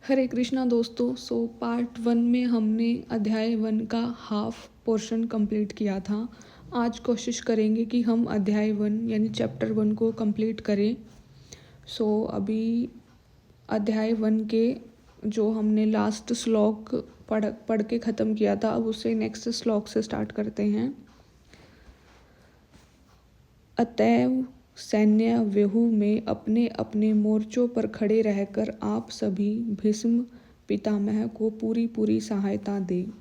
हरे कृष्णा दोस्तों। पार्ट 1 में हमने अध्याय 1 का हाफ पोर्शन कंप्लीट किया था। आज कोशिश करेंगे कि हम अध्याय 1 यानी चैप्टर 1 को कंप्लीट करें। अभी अध्याय 1 के जो हमने लास्ट श्लोक पढ़ के ख़त्म किया था, अब उसे नेक्स्ट श्लोक से स्टार्ट करते हैं। अतएव सैन्य व्यूह में अपने अपने मोर्चों पर खड़े रहकर आप सभी भीष्म पितामह को पूरी सहायता दें।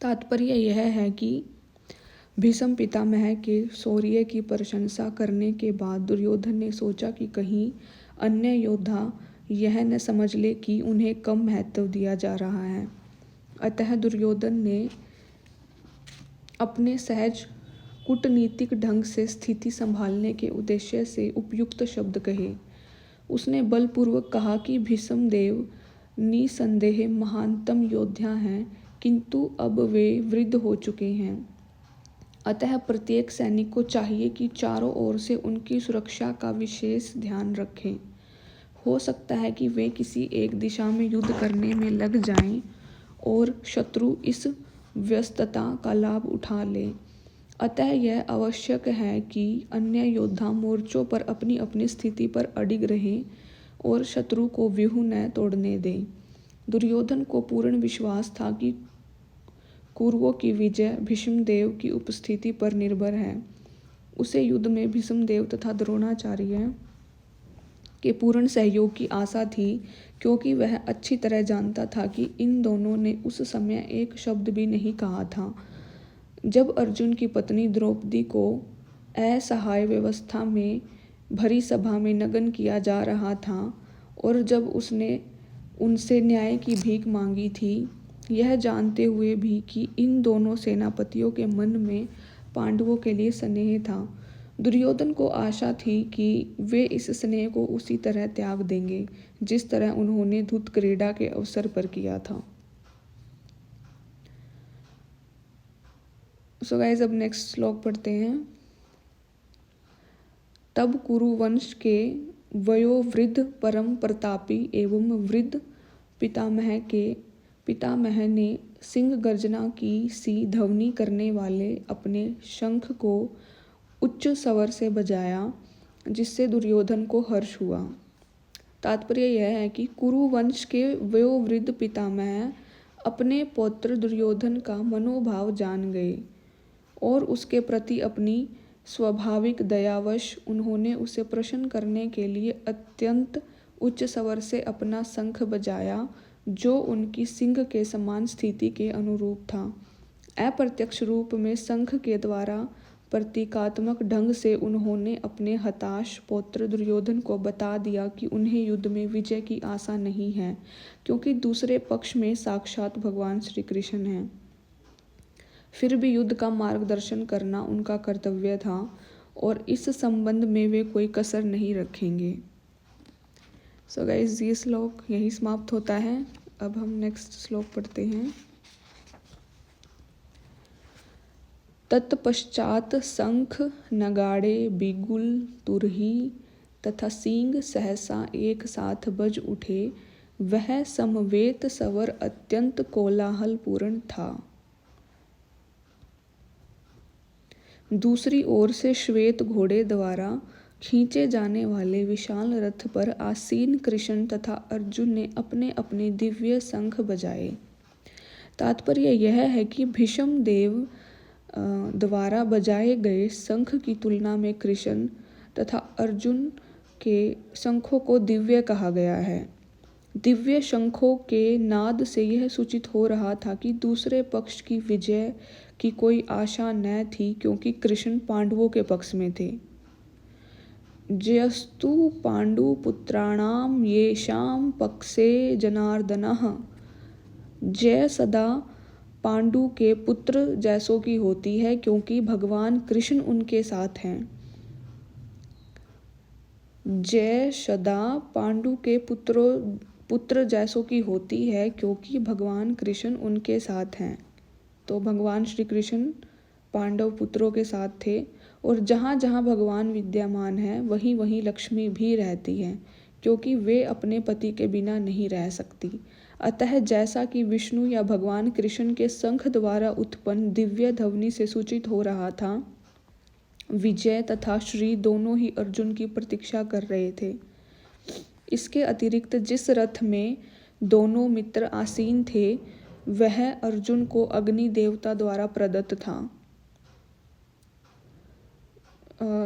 तात्पर्य यह है कि भीष्म पितामह के शौर्य की प्रशंसा करने के बाद दुर्योधन ने सोचा कि कहीं अन्य योद्धा यह न समझ ले कि उन्हें कम महत्व दिया जा रहा है। अतः दुर्योधन ने अपने सहज कूटनीतिक ढंग से स्थिति संभालने के उद्देश्य से उपयुक्त शब्द कहे। उसने बलपूर्वक कहा कि भीष्म देव निसंदेह महानतम योद्धा हैं, किंतु अब वे वृद्ध हो चुके हैं। अतः प्रत्येक सैनिक को चाहिए कि चारों ओर से उनकी सुरक्षा का विशेष ध्यान रखें। हो सकता है कि वे किसी एक दिशा में युद्ध करने में लग जाएं और शत्रु इस व्यस्तता का लाभ उठा ले। अतः यह आवश्यक है कि अन्य योद्धा मोर्चों पर अपनी अपनी स्थिति पर अडिग रहें और शत्रु को व्यूह न तोड़ने दें। दुर्योधन को पूर्ण विश्वास था कि कौरवों की विजय भीष्मदेव की उपस्थिति पर निर्भर है। उसे युद्ध में भीष्मदेव तथा द्रोणाचार्य के पूर्ण सहयोग की आशा थी, क्योंकि वह अच्छी तरह जानता था कि इन दोनों ने उस समय एक शब्द भी नहीं कहा था जब अर्जुन की पत्नी द्रौपदी को असहाय व्यवस्था में भरी सभा में नग्न किया जा रहा था और जब उसने उनसे न्याय की भीख मांगी थी, यह जानते हुए भी कि इन दोनों सेनापतियों के मन में पांडवों के लिए स्नेह था। दुर्योधन को आशा थी कि वे इस स्नेह को उसी तरह त्याग देंगे जिस तरह उन्होंने धूत क्रीड़ा के अवसर पर किया था। सो गाइस, अब नेक्स्ट श्लोक पढ़ते हैं। तब कुरुवंश के वयोवृद्ध परम प्रतापी एवं वृद्ध पितामह ने सिंह गर्जना की सी ध्वनि करने वाले अपने शंख को उच्च स्वर से बजाया, जिससे दुर्योधन को हर्ष हुआ। तात्पर्य यह है कि कुरुवंश के वयोवृद्ध पितामह अपने पौत्र दुर्योधन का मनोभाव जान गए और उसके प्रति अपनी स्वाभाविक दयावश उन्होंने उसे प्रसन्न करने के लिए अत्यंत उच्च स्वर से अपना शंख बजाया, जो उनकी सिंह के समान स्थिति के अनुरूप था। अप्रत्यक्ष रूप में शंख के द्वारा प्रतीकात्मक ढंग से उन्होंने अपने हताश पौत्र दुर्योधन को बता दिया कि उन्हें युद्ध में विजय की आशा नहीं है, क्योंकि दूसरे पक्ष में साक्षात भगवान श्री कृष्ण हैं। फिर भी युद्ध का मार्गदर्शन करना उनका कर्तव्य था और इस संबंध में वे कोई कसर नहीं रखेंगे। सो गाइस, ये श्लोक यही समाप्त होता है। अब हम नेक्स्ट श्लोक पढ़ते हैं। तत्पश्चात शंख नगाड़े बिगुल तुरही तथा सींग सहसा एक साथ बज उठे। वह समवेत स्वर अत्यंत कोलाहलपूर्ण था। दूसरी ओर से श्वेत घोड़े द्वारा खींचे जाने वाले विशाल रथ पर आसीन कृष्ण तथा अर्जुन ने अपने अपने दिव्य शंख बजाए। तात्पर्य यह है कि भीष्म देव द्वारा बजाए गए शंख की तुलना में कृष्ण तथा अर्जुन के शंखों को दिव्य कहा गया है। दिव्य शंखों के नाद से यह सूचित हो रहा था कि दूसरे पक्ष की विजय की कोई आशा न थी, क्योंकि कृष्ण पांडवों के पक्ष में थे। जयस्तु पांडुपुत्राणाम येषां पक्षे जनार्दनः। जय सदा पांडु के पुत्र जैसों की होती है, क्योंकि भगवान कृष्ण उनके साथ हैं। जय सदा पांडु के पुत्र जैसों की होती है, क्योंकि भगवान कृष्ण उनके साथ हैं। तो भगवान श्री कृष्ण पांडव पुत्रों के साथ थे, और जहाँ जहाँ भगवान विद्यमान है वहीं वहीं लक्ष्मी भी रहती है, क्योंकि वे अपने पति के बिना नहीं रह सकती। अतः जैसा कि विष्णु या भगवान कृष्ण के शंख द्वारा उत्पन्न दिव्य ध्वनि से सूचित हो रहा था, विजय तथा श्री दोनों ही अर्जुन की प्रतीक्षा कर रहे थे। इसके अतिरिक्त जिस रथ में दोनों मित्र आसीन थे वह अर्जुन को अग्नि देवता द्वारा प्रदत्त था।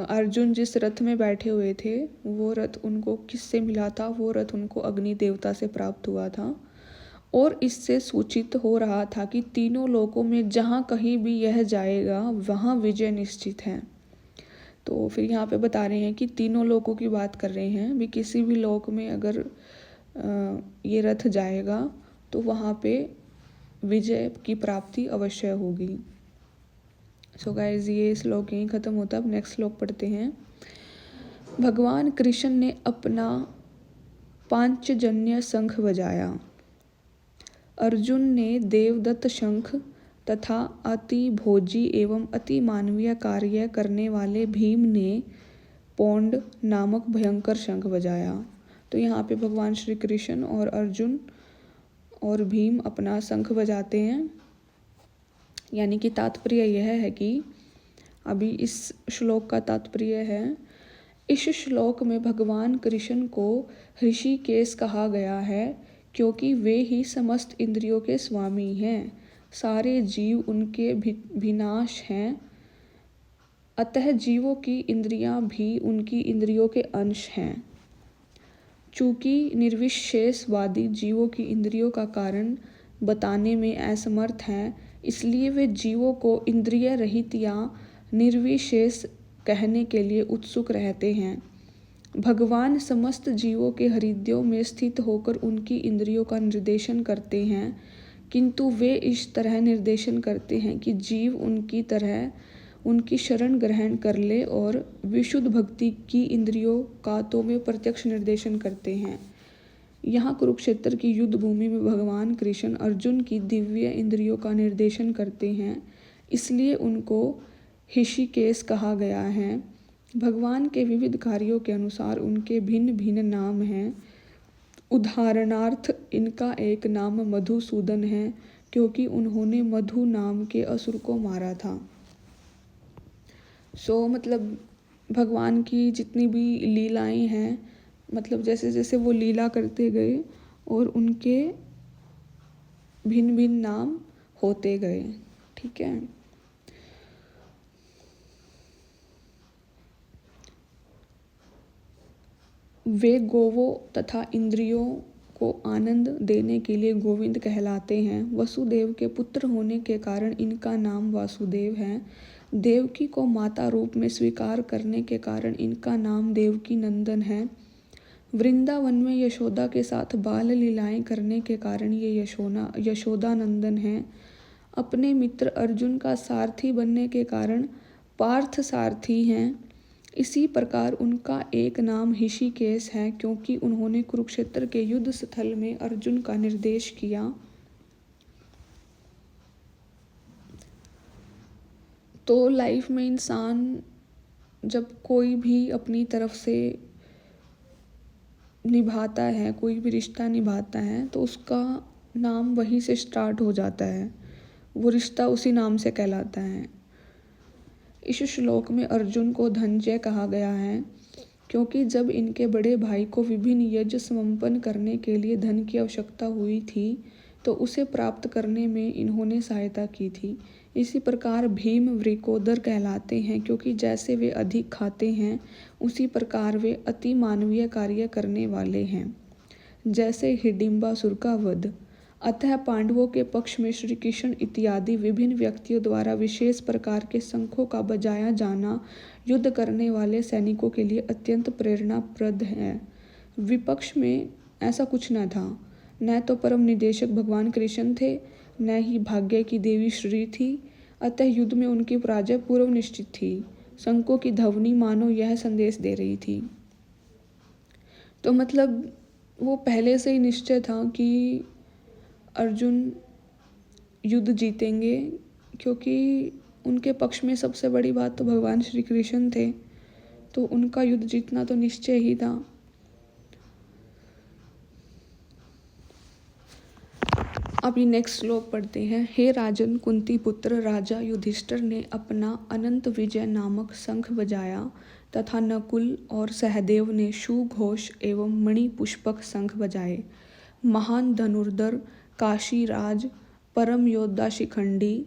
अर्जुन जिस रथ में बैठे हुए थे वो रथ उनको किससे मिला था? वो रथ उनको अग्नि देवता से प्राप्त हुआ था। और इससे सूचित हो रहा था कि तीनों लोकों में जहाँ कहीं भी यह जाएगा वहाँ विजय निश्चित है। तो फिर यहाँ पे बता रहे हैं कि तीनों लोकों की बात कर रहे हैं भी, किसी भी लोक में अगर ये रथ जाएगा तो वहाँ पे विजय की प्राप्ति अवश्य होगी। सो गाइस, ये श्लोक यहीं ख़त्म होता है। अब नेक्स्ट श्लोक पढ़ते हैं। भगवान कृष्ण ने अपना पांचजन्य शंख बजाया। अर्जुन ने देवदत्त शंख तथा अति भोजी एवं अति मानवीय कार्य करने वाले भीम ने पौंड नामक भयंकर शंख बजाया। तो यहाँ पे भगवान श्री कृष्ण और अर्जुन और भीम अपना शंख बजाते हैं। यानी कि तात्पर्य यह है कि अभी इस श्लोक का तात्पर्य है, इस श्लोक में भगवान कृष्ण को ऋषिकेश कहा गया है क्योंकि वे ही समस्त इंद्रियों के स्वामी हैं। सारे जीव उनके विनाश हैं, अतः जीवों की इंद्रियां भी उनकी इंद्रियों के अंश हैं। चूँकि निर्विशेषवादी जीवों की इंद्रियों का कारण बताने में असमर्थ हैं, इसलिए वे जीवों को इंद्रिय रहित या निर्विशेष कहने के लिए उत्सुक रहते हैं। भगवान समस्त जीवों के हृदयों में स्थित होकर उनकी इंद्रियों का निर्देशन करते हैं, किंतु वे इस तरह निर्देशन करते हैं कि जीव उनकी तरह उनकी शरण ग्रहण कर ले और विशुद्ध भक्ति की इंद्रियों का तो वे प्रत्यक्ष निर्देशन करते हैं। यहाँ कुरुक्षेत्र की युद्ध भूमि में भगवान कृष्ण अर्जुन की दिव्य इंद्रियों का निर्देशन करते हैं, इसलिए उनको ऋषिकेश कहा गया है। भगवान के विविध कार्यों के अनुसार उनके भिन्न भिन्न नाम हैं। उदाहरणार्थ इनका एक नाम मधुसूदन है क्योंकि उन्होंने मधु नाम के असुर को मारा था। मतलब भगवान की जितनी भी लीलाएं हैं, मतलब जैसे जैसे वो लीला करते गए और उनके भिन्न भिन्न नाम होते गए। ठीक है। वे गोवों तथा इंद्रियों को आनंद देने के लिए गोविंद कहलाते हैं। वसुदेव के पुत्र होने के कारण इनका नाम वासुदेव है। देवकी को माता रूप में स्वीकार करने के कारण इनका नाम देवकी नंदन है। वृंदावन में यशोदा के साथ बाल लीलाएं करने के कारण ये यशोदा नंदन है। अपने मित्र अर्जुन का सारथी बनने के कारण पार्थ सारथी हैं। इसी प्रकार उनका एक नाम ऋषिकेश है क्योंकि उन्होंने कुरुक्षेत्र के युद्ध स्थल में अर्जुन का निर्देश किया। तो लाइफ में इंसान जब कोई भी अपनी तरफ से निभाता है, कोई भी रिश्ता निभाता है, तो उसका नाम वहीं से स्टार्ट हो जाता है, वो रिश्ता उसी नाम से कहलाता है। इस श्लोक में अर्जुन को धनंजय कहा गया है क्योंकि जब इनके बड़े भाई को विभिन्न यज्ञ संपन्न करने के लिए धन की आवश्यकता हुई थी तो उसे प्राप्त करने में इन्होंने सहायता की थी। इसी प्रकार भीम वृकोदर कहलाते हैं क्योंकि जैसे वे अधिक खाते हैं उसी प्रकार वे अति मानवीय कार्य करने वाले हैं, जैसे हिडिंबासुर का वध। अतः पांडवों के पक्ष में श्री कृष्ण इत्यादि विभिन्न व्यक्तियों द्वारा विशेष प्रकार के शंखों का बजाया जाना युद्ध करने वाले सैनिकों के लिए अत्यंत प्रेरणाप्रद है। विपक्ष में ऐसा कुछ न था, न तो परम निदेशक भगवान कृष्ण थे, न ही भाग्य की देवी श्री थी। अतः युद्ध में उनकी पराजय पूर्व निश्चित थी। शंखों की ध्वनि मानो यह संदेश दे रही थी। तो मतलब वो पहले से ही निश्चय था कि अर्जुन युद्ध जीतेंगे, क्योंकि उनके पक्ष में सबसे बड़ी बात तो भगवान श्री कृष्ण थे, तो उनका युद्ध जीतना तो निश्चय ही था। अभी नेक्स्ट श्लोक पढ़ते हैं। हे राजन, कुंती पुत्र राजा युधिष्ठिर ने अपना अनंत विजय नामक शंख बजाया तथा नकुल और सहदेव ने सुघोष एवं मणि पुष्पक शंख बजाए। महान धनुर्धर काशीराज, परम योद्धा शिखंडी,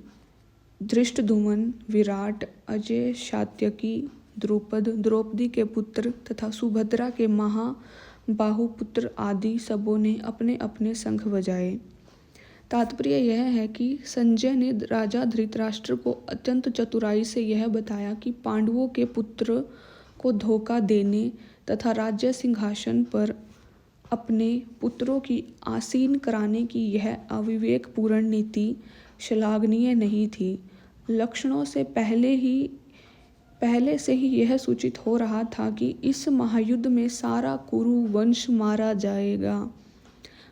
धृष्टद्युम्न, विराट, अजय, सात्यकी, द्रुपद, द्रौपदी के पुत्र तथा सुभद्रा के महाबाहु पुत्र आदि सबों ने अपने अपने शंख बजाए। तात्पर्य यह है कि संजय ने राजा धृतराष्ट्र को अत्यंत चतुराई से यह बताया कि पांडवों के पुत्र को धोखा देने तथा राज्य सिंहासन पर अपने पुत्रों की आसीन कराने की यह अविवेकपूर्ण नीति श्लाघनीय नहीं थी। लक्षणों से पहले से ही यह सूचित हो रहा था कि इस महायुद्ध में सारा कुरु वंश मारा जाएगा।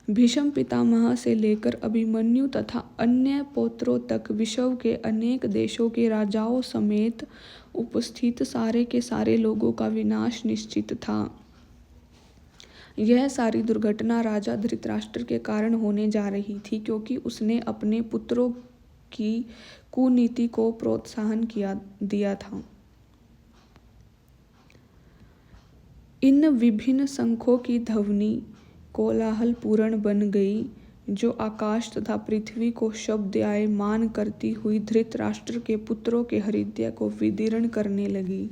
भीष्म पितामह से लेकर अभिमन्यु तथा अन्य पौत्रों तक विश्व के अनेक देशों के राजाओं समेत उपस्थित सारे के सारे लोगों का विनाश निश्चित था। यह सारी दुर्घटना राजा धृतराष्ट्र के कारण होने जा रही थी, क्योंकि उसने अपने पुत्रों की कुनीति को प्रोत्साहन दिया था। इन विभिन्न शंखों की ध्वनि कोलाहल पूर्ण बन गई, जो आकाश तथा पृथ्वी को शब्दयायमान करती हुई धृतराष्ट्र के पुत्रों के हृदय को विदीर्ण करने लगी।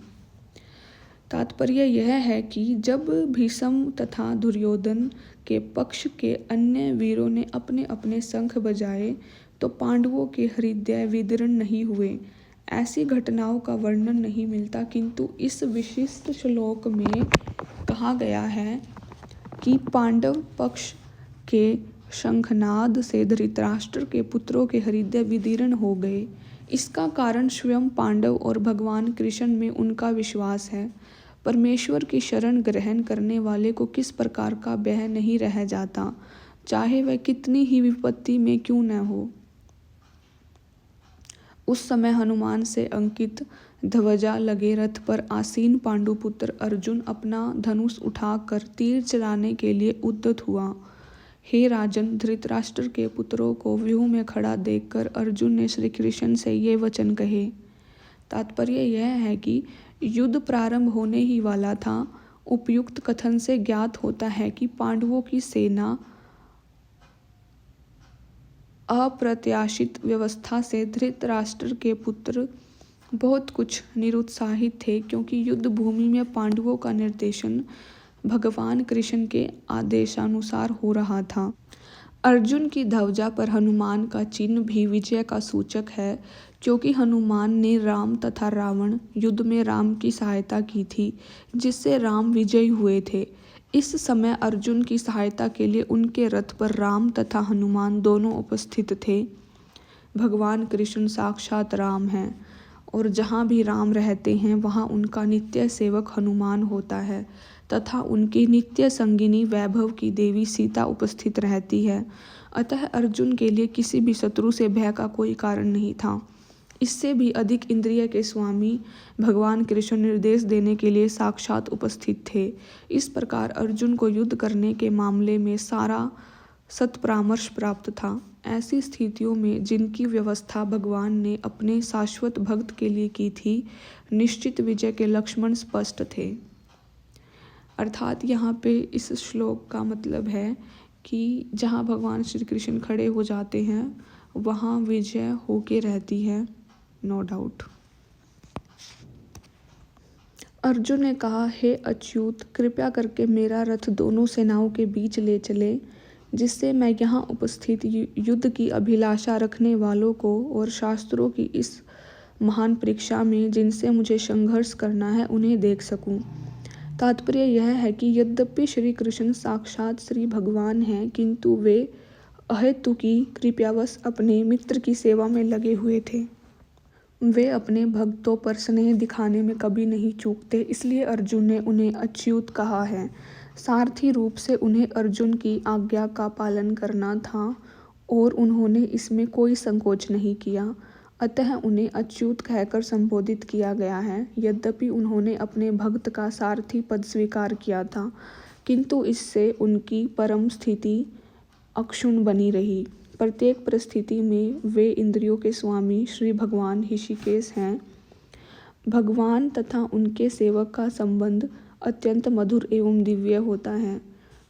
तात्पर्य यह है कि जब भीष्म तथा दुर्योधन के पक्ष के अन्य वीरों ने अपने अपने शंख बजाए तो पांडवों के हृदय विदीर्ण नहीं हुए। ऐसी घटनाओं का वर्णन नहीं मिलता, किंतु इस विशिष्ट श्लोक में कहा गया है कि पांडव पक्ष के शंखनाद से धृतराष्ट्र के पुत्रों के हृदय विदीर्ण हो गए। इसका कारण स्वयं पांडव और भगवान कृष्ण में उनका विश्वास है। परमेश्वर की शरण ग्रहण करने वाले को किस प्रकार का भय नहीं रह जाता, चाहे वह कितनी ही विपत्ति में क्यों न हो। उस समय हनुमान से अंकित ध्वजा लगे रथ पर आसीन पांडुपुत्र अर्जुन अपना धनुष उठाकर तीर चलाने के लिए उद्यत हुआ। हे राजन, धृतराष्ट्र के पुत्रों को व्यूह में खड़ा देखकर अर्जुन ने श्री कृष्ण से ये वचन कहे। तात्पर्य यह है कि युद्ध प्रारंभ होने ही वाला था। उपयुक्त कथन से ज्ञात होता है कि पांडवों की सेना अप्रत्याशित व्यवस्था से धृतराष्ट्र के पुत्र बहुत कुछ निरुत्साहित थे, क्योंकि युद्ध भूमि में पांडवों का निर्देशन भगवान कृष्ण के आदेशानुसार हो रहा था। अर्जुन की ध्वजा पर हनुमान का चिन्ह भी विजय का सूचक है, क्योंकि हनुमान ने राम तथा रावण युद्ध में राम की सहायता की थी, जिससे राम विजयी हुए थे। इस समय अर्जुन की सहायता के लिए उनके रथ पर राम तथा हनुमान दोनों उपस्थित थे। भगवान कृष्ण साक्षात राम हैं और जहाँ भी राम रहते हैं वहाँ उनका नित्य सेवक हनुमान होता है तथा उनकी नित्य संगिनी वैभव की देवी सीता उपस्थित रहती है। अतः अर्जुन के लिए किसी भी शत्रु से भय का कोई कारण नहीं था। इससे भी अधिक इंद्रिय के स्वामी भगवान कृष्ण निर्देश देने के लिए साक्षात उपस्थित थे। इस प्रकार अर्जुन को युद्ध करने के मामले में सारा सत्परामर्श प्राप्त था। ऐसी स्थितियों में जिनकी व्यवस्था भगवान ने अपने शाश्वत भक्त के लिए की थी, निश्चित विजय के लक्षण स्पष्ट थे। अर्थात यहाँ पे इस श्लोक का मतलब है कि जहाँ भगवान श्री कृष्ण खड़े हो जाते हैं वहाँ विजय होके रहती है, नो डाउट। अर्जुन ने कहा, हे अच्युत, कृपया करके मेरा रथ दोनों सेनाओं के बीच ले चले, जिससे मैं यहाँ उपस्थित युद्ध की अभिलाषा रखने वालों को और शास्त्रों की इस महान परीक्षा में जिनसे मुझे संघर्ष करना है उन्हें देख सकूं। तात्पर्य यह है कि यद्यपि श्री कृष्ण साक्षात श्री भगवान हैं, किंतु वे अहेतुकी कृपावश अपने मित्र की सेवा में लगे हुए थे। वे अपने भक्तों पर स्नेह दिखाने में कभी नहीं चूकते, इसलिए अर्जुन ने उन्हें अच्युत कहा है। सारथी रूप से उन्हें अर्जुन की आज्ञा का पालन करना था और उन्होंने इसमें कोई संकोच नहीं किया, अतः उन्हें अच्युत कहकर संबोधित किया गया है। यद्यपि उन्होंने अपने भक्त का सारथी पद स्वीकार किया था, किंतु इससे उनकी परम स्थिति अक्षुण्ण बनी रही। प्रत्येक परिस्थिति में वे इंद्रियों के स्वामी श्री भगवान ऋषिकेश हैं। भगवान तथा उनके सेवक का संबंध अत्यंत मधुर एवं दिव्य होता है।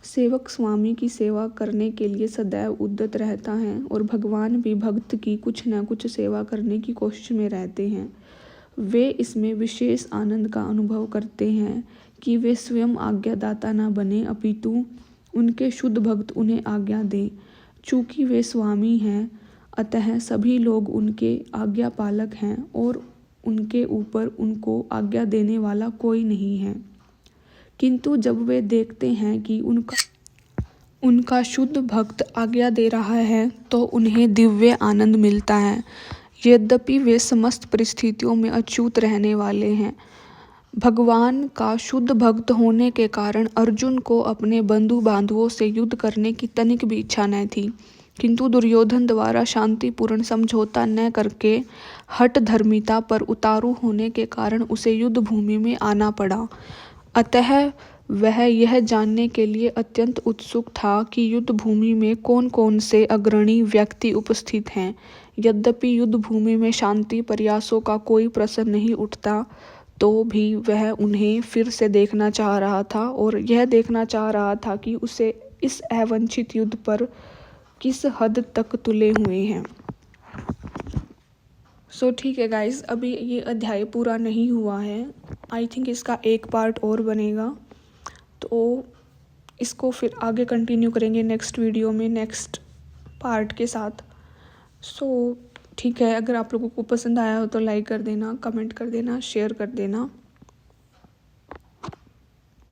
सेवक स्वामी की सेवा करने के लिए सदैव उद्यत रहता है और भगवान भी भक्त की कुछ न कुछ सेवा करने की कोशिश में रहते हैं। वे इसमें विशेष आनंद का अनुभव करते हैं कि वे स्वयं आज्ञादाता न बने, अपितु उनके शुद्ध भक्त उन्हें आज्ञा दें। चूँकि वे स्वामी हैं, अतः सभी लोग उनके आज्ञा पालक हैं और उनके ऊपर उनको आज्ञा देने वाला कोई नहीं है। किंतु जब वे देखते हैं कि उनका शुद्ध भक्त आज्ञा दे रहा है तो उन्हें दिव्य आनंद मिलता है। यद्यपि वे समस्त परिस्थितियों में अच्युत रहने वाले हैं। भगवान का शुद्ध भक्त होने के कारण अर्जुन को अपने बंधु बांधवों से युद्ध करने की तनिक भी इच्छा न थी, किंतु दुर्योधन द्वारा शांतिपूर्ण समझौता न करके हठ धर्मिता पर उतारू होने के कारण उसे युद्ध भूमि में आना पड़ा। अतः वह यह जानने के लिए अत्यंत उत्सुक था कि युद्ध भूमि में कौन कौन से अग्रणी व्यक्ति उपस्थित हैं। यद्यपि युद्ध भूमि में शांति प्रयासों का कोई प्रश्न नहीं उठता, तो भी वह उन्हें फिर से देखना चाह रहा था और यह देखना चाह रहा था कि उसे इस अवांछित युद्ध पर किस हद तक तुले हुए हैं। सो ठीक है गाइस, अभी ये अध्याय पूरा नहीं हुआ है। आई थिंक इसका एक पार्ट और बनेगा, तो इसको फिर आगे कंटिन्यू करेंगे नेक्स्ट वीडियो में नेक्स्ट पार्ट के साथ। सो ठीक है, अगर आप लोगों को पसंद आया हो तो लाइक कर देना, कमेंट कर देना, शेयर कर देना।